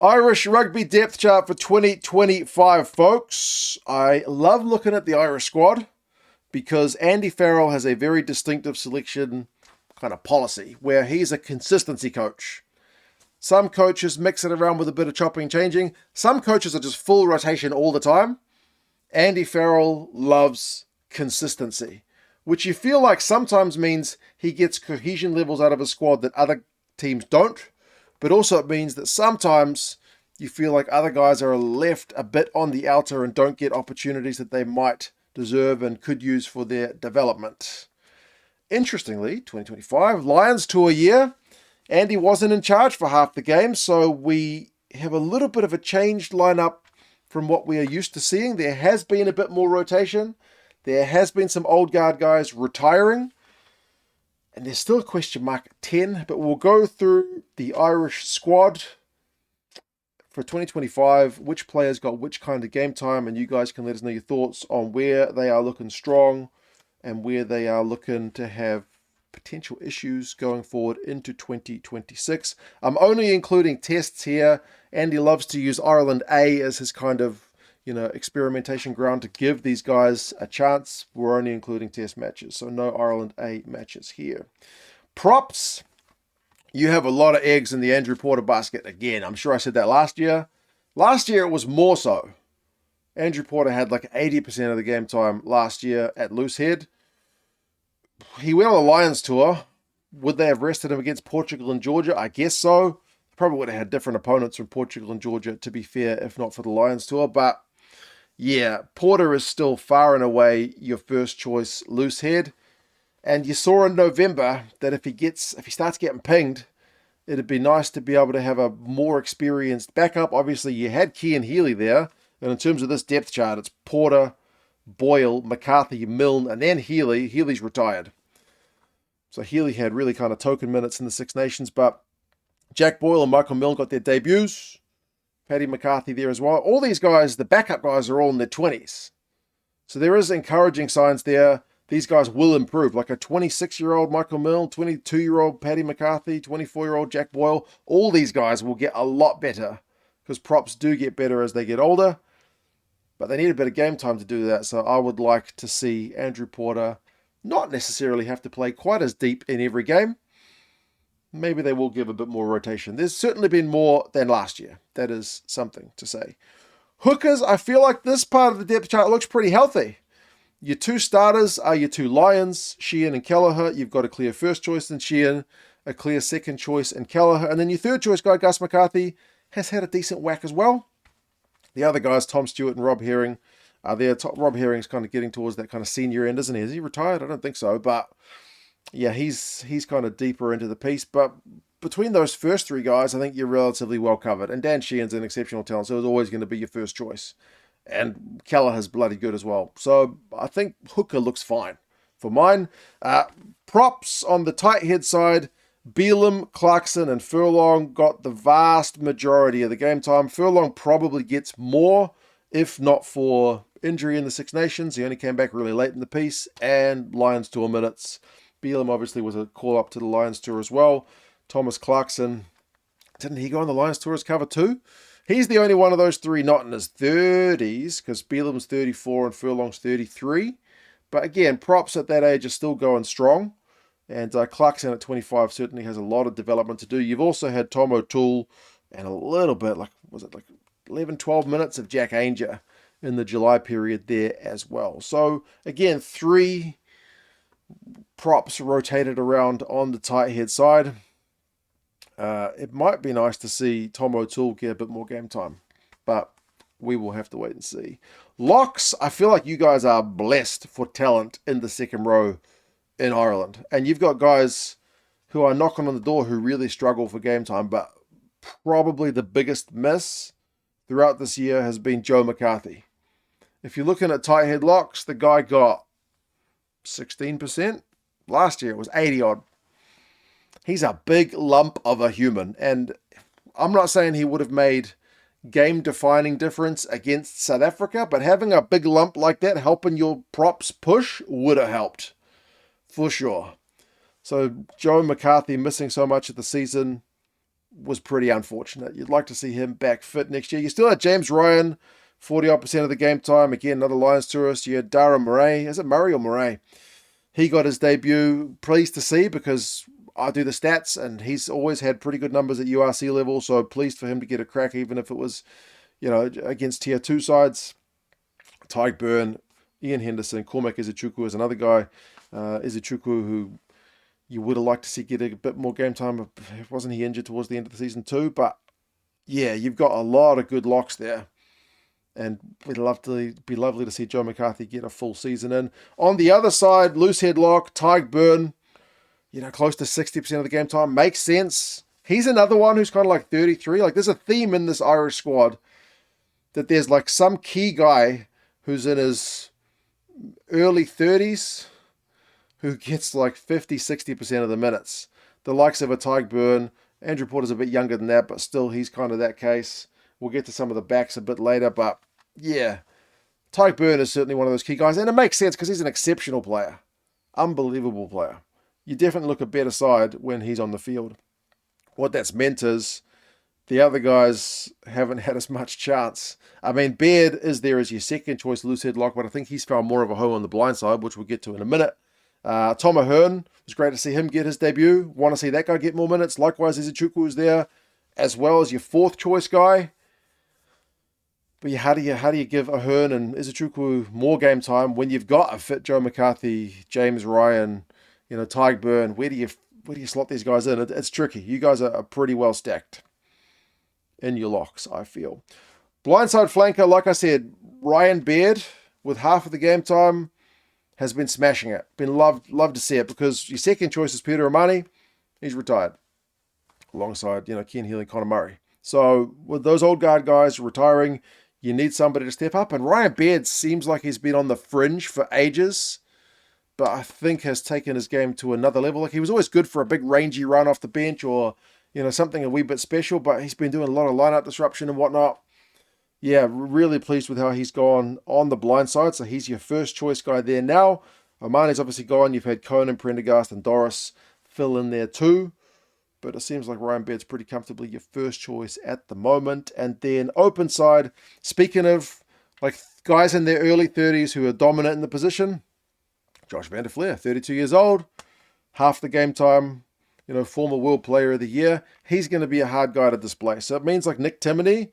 Irish Rugby Depth Chart for 2025, folks. I love looking at the Irish squad because Andy Farrell has a very distinctive selection kind of policy where he's a consistency coach. Some coaches mix it around with a bit of chopping and changing. Some coaches are just full rotation all the time. Andy Farrell loves consistency, which you feel like sometimes means he gets cohesion levels out of a squad that other teams don't. But also it means that sometimes you feel like other guys are left a bit on the outer and don't get opportunities that they might deserve and could use for their development. Interestingly, 2025, Lions Tour year, Andy wasn't in charge for half the game, so we have a little bit of a changed lineup from what we are used to seeing. There has been a bit more rotation. There has been some old guard guys retiring. And there's still a question mark at 10, but we'll go through the Irish squad for 2025, which players got which kind of game time, and you guys can let us know your thoughts on where they are looking strong and where they are looking to have potential issues going forward into 2026. I'm only including tests here. Andy loves to use Ireland A as his kind of experimentation ground to give these guys a chance. We're only including test matches, so no Ireland A matches here. Props. You have a lot of eggs in the Andrew Porter basket again. I'm sure I said that last year. Last year it was more so. Andrew Porter had like 80% of the game time last year at loose head. He went on the Lions tour. Would they have rested him against Portugal and Georgia? I guess so. Probably would have had different opponents from Portugal and Georgia, to be fair, if not for the Lions tour. But yeah, Porter is still far and away your first choice loose head. And you saw in November that if he starts getting pinged, it'd be nice to be able to have a more experienced backup. Obviously, you had Cian Healy there. And in terms of this depth chart, it's Porter, Boyle, McCarthy, Milne, and then Healy. Healy's retired. So Healy had really kind of token minutes in the Six Nations, but Jack Boyle and Michael Milne got their debuts. Paddy McCarthy there as well. All these guys, the backup guys, are all in their 20s. So there is encouraging signs there. These guys will improve. Like a 26-year-old Michael Milne, 22-year-old Paddy McCarthy, 24-year-old Jack Boyle. All these guys will get a lot better because props do get better as they get older. But they need a bit of game time to do that. So I would like to see Andrew Porter not necessarily have to play quite as deep in every game. Maybe they will give a bit more rotation. There's certainly been more than last year. That is something to say. Hookers, I feel like this part of the depth chart looks pretty healthy. Your two starters are your two Lions, Sheehan and Kelleher. You've got a clear first choice in Sheehan, a clear second choice in Kelleher. And then your third choice guy, Gus McCarthy, has had a decent whack as well. The other guys, Tom Stewart and Rob Herring, are there. Rob Herring's kind of getting towards that kind of senior end, isn't he? Is he retired? I don't think so, but yeah, he's kind of deeper into the piece. But between those first three guys, I think you're relatively well covered. And Dan Sheehan's an exceptional talent, so it's always going to be your first choice. And Kelleher's bloody good as well. So I think hooker looks fine for mine. Props on the tight head side, Bealham, Clarkson, and Furlong got the vast majority of the game time. Furlong probably gets more, if not for injury in the Six Nations. He only came back really late in the piece. And Lions Tour minutes. Bealham obviously was a call-up to the Lions Tour as well. Thomas Clarkson, didn't he go on the Lions Tour as cover too? He's the only one of those three not in his 30s because Bealham's 34 and Furlong's 33. But again, props at that age are still going strong. And Clarkson at 25 certainly has a lot of development to do. You've also had Tom O'Toole and a little bit, 11, 12 minutes of Jack Ainger in the July period there as well. So again, three props rotated around on the tight head side. It might be nice to see Tom O'Toole get a bit more game time, but we will have to wait and see. Locks, I feel like you guys are blessed for talent in the second row in Ireland. And you've got guys who are knocking on the door who really struggle for game time, but probably the biggest miss throughout this year has been Joe McCarthy. If you're looking at tight head locks, the guy got 16%. Last year it was 80 odd. He's a big lump of a human. And I'm not saying he would have made game-defining difference against South Africa, but having a big lump like that helping your props push would have helped. For sure. So Joe McCarthy missing so much of the season was pretty unfortunate. You'd like to see him back fit next year. You still had James Ryan, 40-odd% of the game time. Again, another Lions tourist. You had Dara Murray. Is it Murray or Murray? He got his debut. Pleased to see, because I do the stats, and he's always had pretty good numbers at URC level, so pleased for him to get a crack, even if it was, against Tier 2 sides. Tyke Byrne, Ian Henderson, Cormac Izuchukwu is another guy. Izuchukwu, who you would have liked to see get a bit more game time. Wasn't he injured towards the end of the season too? But yeah, you've got a lot of good locks there. And it'd be lovely to see Joe McCarthy get a full season in. On the other side, loose head lock, Tyke Byrne, close to 60% of the game time. Makes sense. He's another one who's kind of like 33. Like, there's a theme in this Irish squad that there's like some key guy who's in his early 30s who gets like 50, 60% of the minutes. The likes of a Tyke Byrne. Andrew Porter's a bit younger than that, but still he's kind of that case. We'll get to some of the backs a bit later, but yeah, Tyke Byrne is certainly one of those key guys, and it makes sense because he's an exceptional player. Unbelievable player. You definitely look a better side when he's on the field. What that's meant is the other guys haven't had as much chance. I mean, Baird is there as your second choice loose head lock, but I think he's found more of a home on the blind side, which we'll get to in a minute. Tom Ahern, it was great to see him get his debut. Want to see that guy get more minutes. Likewise, Izuchukwu is there, as well as your fourth choice guy. But how do you give Ahern and Izuchukwu more game time when you've got a fit Joe McCarthy, James Ryan, Tyke Byrne? Where do you slot these guys in? It's tricky. You guys are pretty well stacked in your locks, I feel. Blindside flanker, like I said, Ryan Baird with half of the game time has been smashing it. Been loved to see it, because your second choice is Peter Amani. He's retired alongside Ken Healy and Connor Murray. So with those old guard guys retiring, you need somebody to step up. And Ryan Baird seems like he's been on the fringe for ages, but I think has taken his game to another level. Like, he was always good for a big rangy run off the bench or, something a wee bit special, but he's been doing a lot of lineup disruption and whatnot. Yeah, really pleased with how he's gone on the blind side. So he's your first choice guy there now. Omani's obviously gone. You've had Conan, Prendergast, and Doris fill in there too. But it seems like Ryan Baird's pretty comfortably your first choice at the moment. And then open side, speaking of like guys in their early 30s who are dominant in the position, Josh Van der Fleer, 32 years old, half the game time, former World Player of the Year. He's going to be a hard guy to display. So it means like Nick Timoney,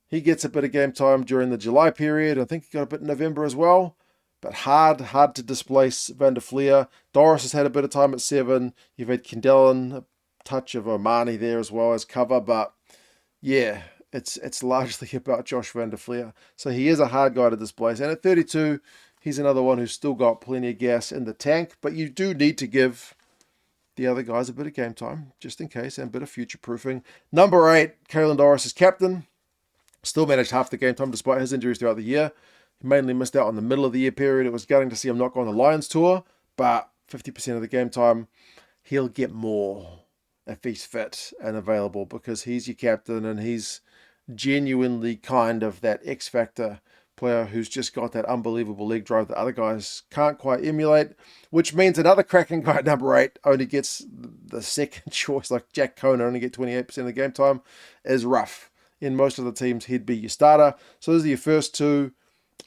he gets a bit of game time during the July period. I think he got a bit in November as well. But hard to displace Van der Fleer. Doris has had a bit of time at 7. You've had Kendellen, touch of Omani there as well as cover, but yeah, it's largely about Josh Van der Fleer. So he is a hard guy to displace, and at 32, he's another one who's still got plenty of gas in the tank, but you do need to give the other guys a bit of game time, just in case, and a bit of future-proofing. Number 8, Caelan Doris is captain. Still managed half the game time despite his injuries throughout the year. He mainly missed out on the middle of the year period. It was gutting to see him not go on the Lions tour, but 50% of the game time, he'll get more if he's fit and available, because he's your captain and he's genuinely kind of that X factor player who's just got that unbelievable leg drive that other guys can't quite emulate, which means another cracking guy at number 8 only gets the second choice, like Jack Conan only get 28% of the game time, is rough. In most of the teams, he'd be your starter. So those are your first two.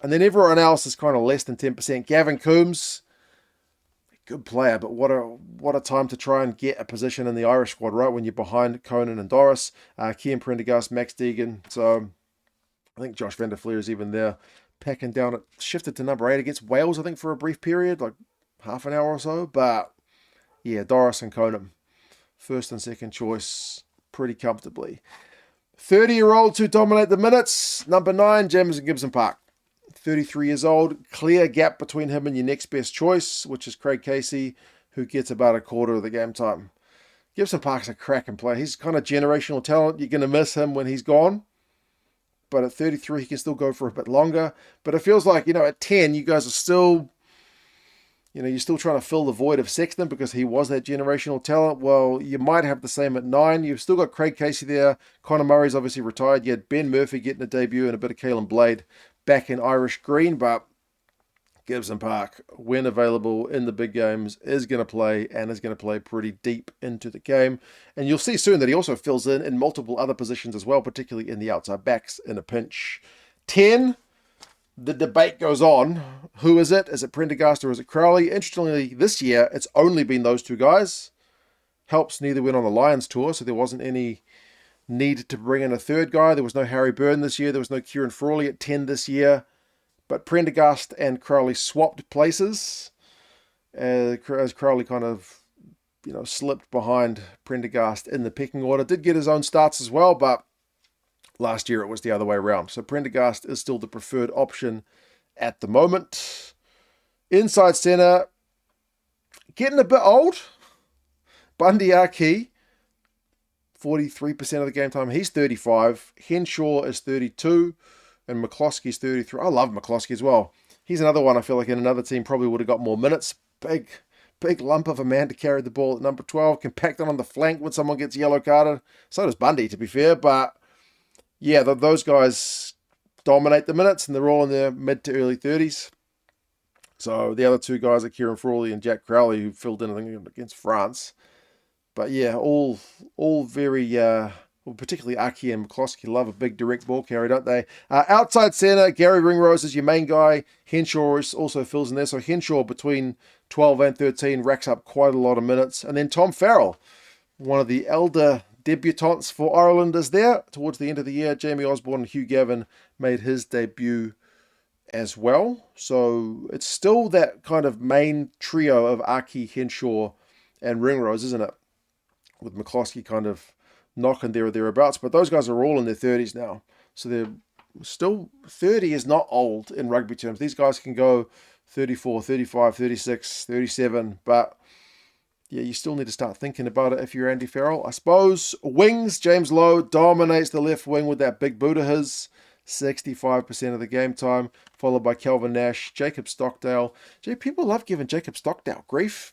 And then everyone else is kind of less than 10%. Gavin Coombs, good player, but what a time to try and get a position in the Irish squad, right? When you're behind Conan and Doris, Cian Prendergast, Max Deegan. So I think Josh Van der Fleer is even there, packing down it. Shifted to number 8 against Wales, I think, for a brief period, like half an hour or so. But yeah, Doris and Conan, first and second choice, pretty comfortably. 30-year-olds who dominate the minutes. Number 9, Jamison Gibson Park. 33 years old. Clear gap between him and your next best choice, which is Craig Casey, who gets about a quarter of the game time. Gibson Park's a cracking player. He's kind of generational talent. You're going to miss him when he's gone. But at 33, he can still go for a bit longer. But it feels like, at 10, you guys are still, you're still trying to fill the void of Sexton because he was that generational talent. Well, you might have the same at 9. You've still got Craig Casey there. Connor Murray's obviously retired. You had Ben Murphy getting a debut and a bit of Caelan Blade back in Irish green. But Gibson Park, when available in the big games, is going to play and is going to play pretty deep into the game. And you'll see soon that he also fills in multiple other positions as well, particularly in the outside backs in a pinch. 10, the debate goes on. Who is it? Is it Prendergast or is it Crowley? Interestingly, this year, it's only been those two guys. Helps neither went on the Lions tour, so there wasn't any need to bring in a third guy. There was no Harry Byrne this year. There was no Kieran Frawley at 10 this year. But Prendergast and Crowley swapped places as Crowley kind of, slipped behind Prendergast in the pecking order. Did get his own starts as well, but last year it was the other way around. So Prendergast is still the preferred option at the moment. Inside centre, getting a bit old. Bundy Aki, 43% of the game time. He's 35. Henshaw is 32. And McCloskey's 33. I love McCloskey as well. He's another one I feel like in another team probably would have got more minutes. Big lump of a man to carry the ball at number 12. Compact on the flank when someone gets yellow carded. So does Bundy, to be fair. But yeah, those guys dominate the minutes and they're all in their mid to early 30s. So the other two guys are Kieran Frawley and Jack Crowley, who filled in, I think, against France. But yeah, all very... particularly Aki and McCloskey love a big direct ball carry, don't they? Outside centre, Gary Ringrose is your main guy. Henshaw also fills in there. So Henshaw between 12 and 13 racks up quite a lot of minutes. And then Tom Farrell, one of the elder debutants for Ireland, is there. Towards the end of the year, Jamie Osborne and Hugh Gavin made his debut as well. So it's still that kind of main trio of Aki, Henshaw, and Ringrose, isn't it? With McCloskey kind of knocking there or thereabouts, but those guys are all in their 30s now. So they're still, 30 is not old in rugby terms. These guys can go 34, 35, 36, 37, but yeah, you still need to start thinking about it if you're Andy Farrell. I suppose wings, James Lowe dominates the left wing with that big boot of his, 65% of the game time, followed by Kelvin Nash, Jacob Stockdale. People love giving Jacob Stockdale grief.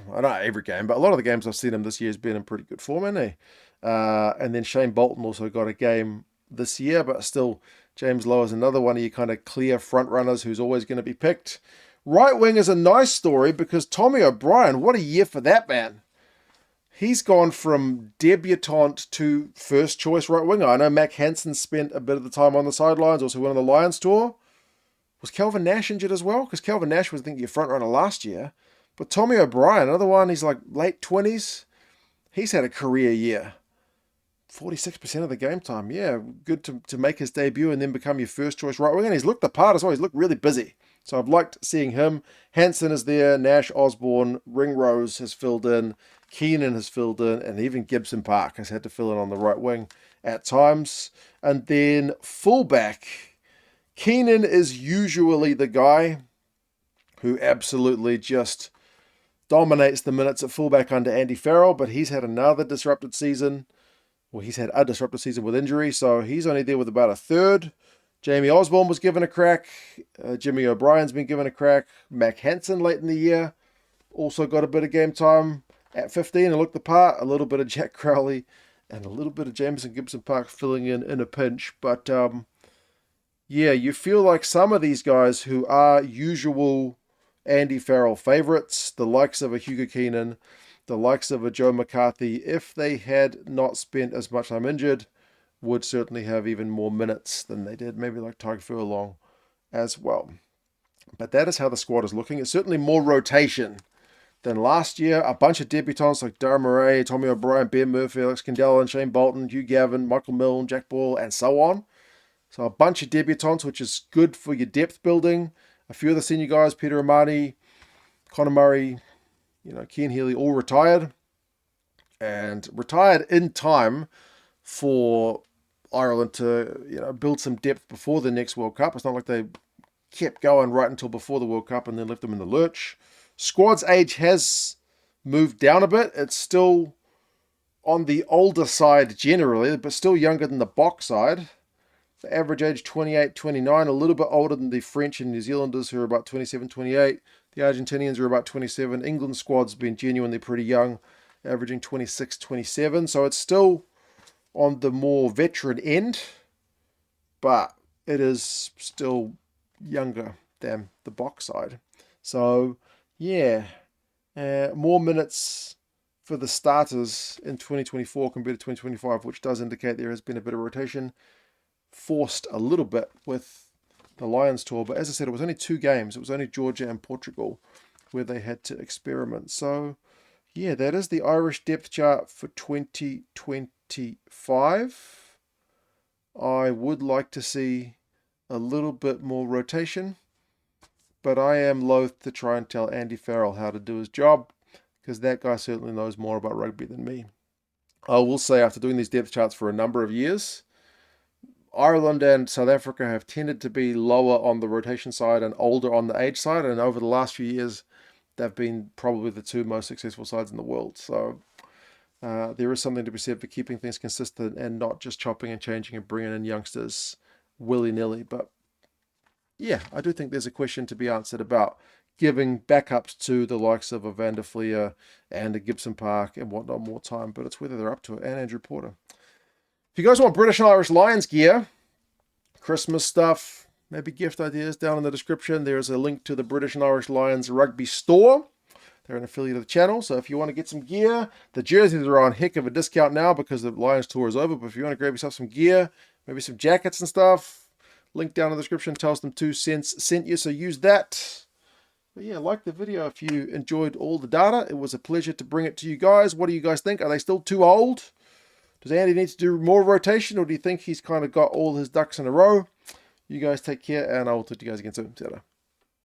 Not every game, but a lot of the games I've seen him this year has been in pretty good form, hasn't he? And then Shane Bolton also got a game this year, but still, James Lowe is another one of your kind of clear front runners who's always going to be picked. Right wing is a nice story because Tommy O'Brien, what a year for that man. He's gone from debutant to first choice right winger. I know Mac Hansen spent a bit of the time on the sidelines, also went on the Lions tour. Was Kelvin Nash injured as well? Because Kelvin Nash was, I think, your front runner last year. But Tommy O'Brien, another one, he's like late 20s. He's had a career year. 46% of the game time. Yeah, good to make his debut and then become your first choice right winger. And he's looked the part as well. He's looked really busy. So I've liked seeing him. Hansen is there. Nash, Osborne, Ringrose has filled in. Keenan has filled in. And even Gibson Park has had to fill in on the right wing at times. And then fullback. Keenan is usually the guy who absolutely just dominates the minutes at fullback under Andy Farrell, but he's had another disrupted season. Well, he's had a disrupted season with injury, so he's only there with about a third. Jamie Osborne was given a crack. Jimmy O'Brien's been given a crack. Mac Hansen late in the year also got a bit of game time at 15 and looked the part. A little bit of Jack Crowley and a little bit of Jameson Gibson Park filling in a pinch. But yeah, you feel like some of these guys who are usual Andy Farrell favourites, the likes of a Hugo Keenan, the likes of a Joe McCarthy, if they had not spent as much time injured, would certainly have even more minutes than they did. Maybe like Tyke Furlong as well. But that is how the squad is looking. It's certainly more rotation than last year. A bunch of debutants like Darren Murray, Tommy O'Brien, Ben Murphy, Alex Kendall, Shane Bolton, Hugh Gavin, Michael Milne, Jack Ball, and so on. So a bunch of debutants, which is good for your depth building. A few of the senior guys, Peter Amati, Conor Murray, Ken Healy, all retired. And retired in time for Ireland to, build some depth before the next World Cup. It's not like they kept going right until before the World Cup and then left them in the lurch. Squad's age has moved down a bit. It's still on the older side generally, but still younger than the box side. The average age 28, 29, a little bit older than the French and New Zealanders who are about 27, 28. The Argentinians are about 27. England's squad's been genuinely pretty young, averaging 26, 27. So it's still on the more veteran end, but it is still younger than the box side. So, yeah, more minutes for the starters in 2024 compared to 2025, which does indicate there has been a bit of rotation, forced a little bit with the Lions tour. But as I said, it was only 2 games. It was only Georgia and Portugal where they had to experiment. So, yeah, that is the Irish depth chart for 2025. I would like to see a little bit more rotation, but I am loath to try and tell Andy Farrell how to do his job, because that guy certainly knows more about rugby than me. I will say, after doing these depth charts for a number of years, Ireland and South Africa have tended to be lower on the rotation side and older on the age side, and over the last few years, they've been probably the 2 most successful sides in the world. So there is something to be said for keeping things consistent and not just chopping and changing and bringing in youngsters willy-nilly. But yeah, I do think there's a question to be answered about giving backups to the likes of a Van der Fleer and a Gibson Park and whatnot more time, but it's whether they're up to it, and Andrew Porter. If you guys want British and Irish Lions gear, Christmas stuff, maybe gift ideas, down in the description, there's a link to the British and Irish Lions rugby store. They're an affiliate of the channel, so if you want to get some gear, the jerseys are on heck of a discount now because the Lions tour is over, but if you want to grab yourself some gear, maybe some jackets and stuff, link down in the description, tells them 2 cents sent you, so use that. But yeah, like the video if you enjoyed all the data. It was a pleasure to bring it to you guys. What do you guys think? Are they still too old? Does Andy need to do more rotation, or do you think he's kind of got all his ducks in a row? You guys take care, and I will talk to you guys again soon. See you later.